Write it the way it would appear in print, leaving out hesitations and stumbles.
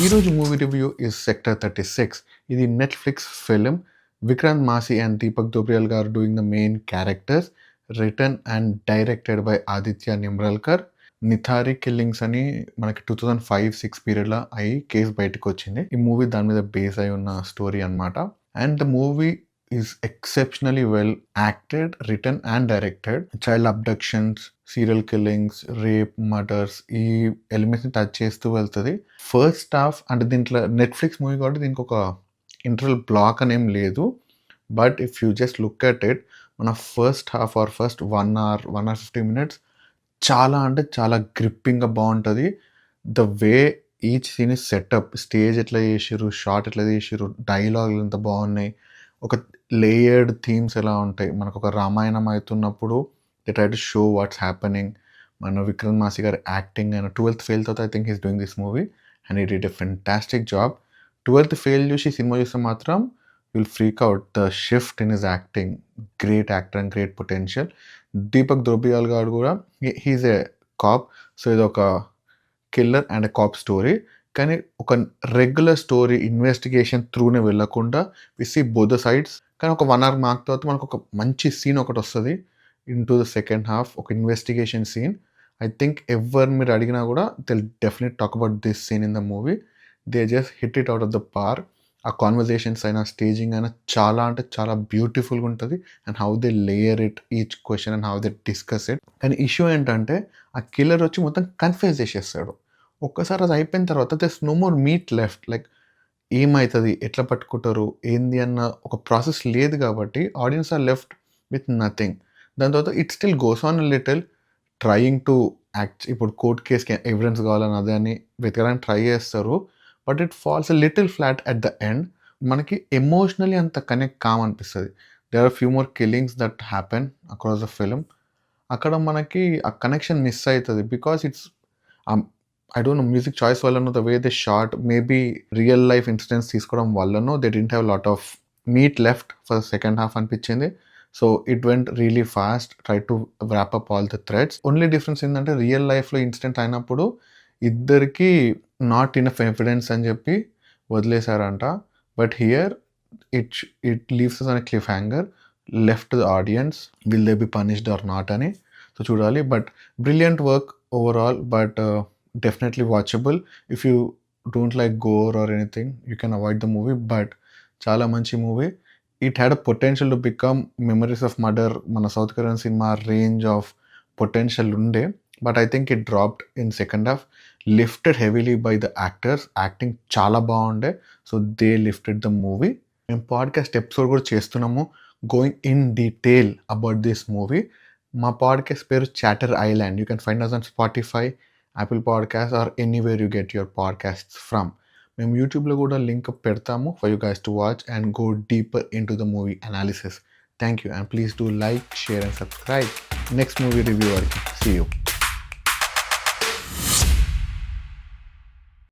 ఈరోజు movie review is sector 36. ఇది Netflix film. Vikrant Massey and Deepak Dobriyal garu doing the main characters. Written and directed by Aditya Nimbalkar. Nithari killings అని మనకి 2005-6 పీరియడ్‌లో అయ్యి కేస్ బయటకొచ్చింది. ఈ మూవీ దాని మీద బేస్ అయి ఉన్న స్టోరీ అన్నమాట. And the movie is exceptionally well acted, written and directed. Child abductions, serial killings, rape, murders ఈ ఎలిమెంట్స్‌ని టచ్ చేస్తూ వెళ్తది. ఫస్ట్ హాఫ్ అంటే దీంట్లో నెట్‌ఫ్లిక్స్ మూవీ కాబట్టి దీనికి ఒక ఇంటర్వల్ బ్లాక్ అనేం లేదు. But if you just look at it, మన first half or first 1 hour, 1 hour 50 minutes చాలా అంటే చాలా గ్రిప్పింగ్‌గా బావుంటది. The way each scene is setup, stage ఎట్లా చేషిర్రు, షాట్ ఎట్లా తీషిర్రు, డైలాగులు ఎంత బావున్నాయి. ఒక లేయర్డ్ థీమ్స్ ఎలా ఉంటాయి. మనకొక రామాయణం అయితున్నప్పుడు they try to show what's happening. మన విక్రమ్ మాసి గారి యాక్టింగ్ అండ్ 12థ్ ఫెయిల్ తర్వాత I think he is doing this movie and he did a fantastic job. 12థ్ ఫెయిల్ చూసి సినిమా చూస్తే మాత్రం you will freak out. The shift in his acting, great actor and great potential. Deepak Dobriyal garu కూడా he is a cop. So ఇదొక killer and a cop story. కానీ ఒక regular story investigation త్రూనే వెళ్ళకుండా we see both the sides. కానీ ఒక 1 hour mark తర్వాత మనకొక మంచి సీన్ ఒకటొస్తది ఇంటూ ద సెకండ్ హాఫ్. ఒక ఇన్వెస్టిగేషన్ సీన్. ఐ థింక్ ఎవరు మీరు అడిగినా కూడా they will definitely talk about this scene in the movie. They just hit it out of the park. ఆ కాన్వర్జేషన్స్ అయినా, స్టేజింగ్ అయినా చాలా అంటే చాలా బ్యూటిఫుల్‌గా ఉంటది. And how they layer it each question and how they discuss it. కానీ issue ఏంటంటే ఆ కిల్లర్ వచ్చి మొత్తం కన్ఫ్యూజ్ చేసేస్తాడు. ఒక్కసారి అది అయిపోయిన తర్వాత there is no more meat left. Like ఏమైతది? ఎట్లా పట్టుకుంటారు? ఏంది అన్న ఒక ప్రాసెస్ లేదు కాబట్టి audience are left with nothing. దాని తర్వాత it still goes on a little trying to act. ఇప్పుడు కోర్ట్ కేస్‌కి ఎవిడెన్స్ కావాలని అదే అని వెతకడానికి ట్రై చేస్తారు. But it falls a little flat at the end. మనకి ఎమోషనల్లీ అంత కనెక్ట్ కామనిపిస్తది. There are few more killings that happen across the film. అక్కడ మనకి ఆ కనెక్షన్ మిస్ అయితది. Because it's I don't know music choice వల్లనో, the way they shot, maybe real life incidents తీసుకోవడం వల్లనో they didn't have lot of meat left for second half అనిపించింది. So it went really fast, try to wrap up all the threads. Only difference ఏంటంటే real లైఫ్‌లో incident అయినప్పుడు ఇద్దరికీ not enough evidence అని చెప్పి వదిలేసారంట. But here it leaves us on a cliff hanger left the audience. Will they be punished or not అని. So చూడాలి. But brilliant work overall. But definitely watchable. If you don't like gore or anything, you can avoid the movie. But చాలా మంచి movie. It had a potential to become memories of murder. మన South Korean సినిమా range of potential ఉండే. But I think it dropped in second half. Lifted heavily by the actors. Acting చాలా బాగుండే. So they lifted the movie. మేము podcast episode కూడా చేస్తున్నాము going in detail about this movie. మా podcast పేరు Chatter Island. You can find us on Spotify, Apple podcast or anywhere you get your podcasts from. మేము యూట్యూబ్లో కూడా link పెడతాము for you guys to watch and go deeper in to the movie analysis. Thank you and please do like, share and subscribe. Next movie review వరకు see you.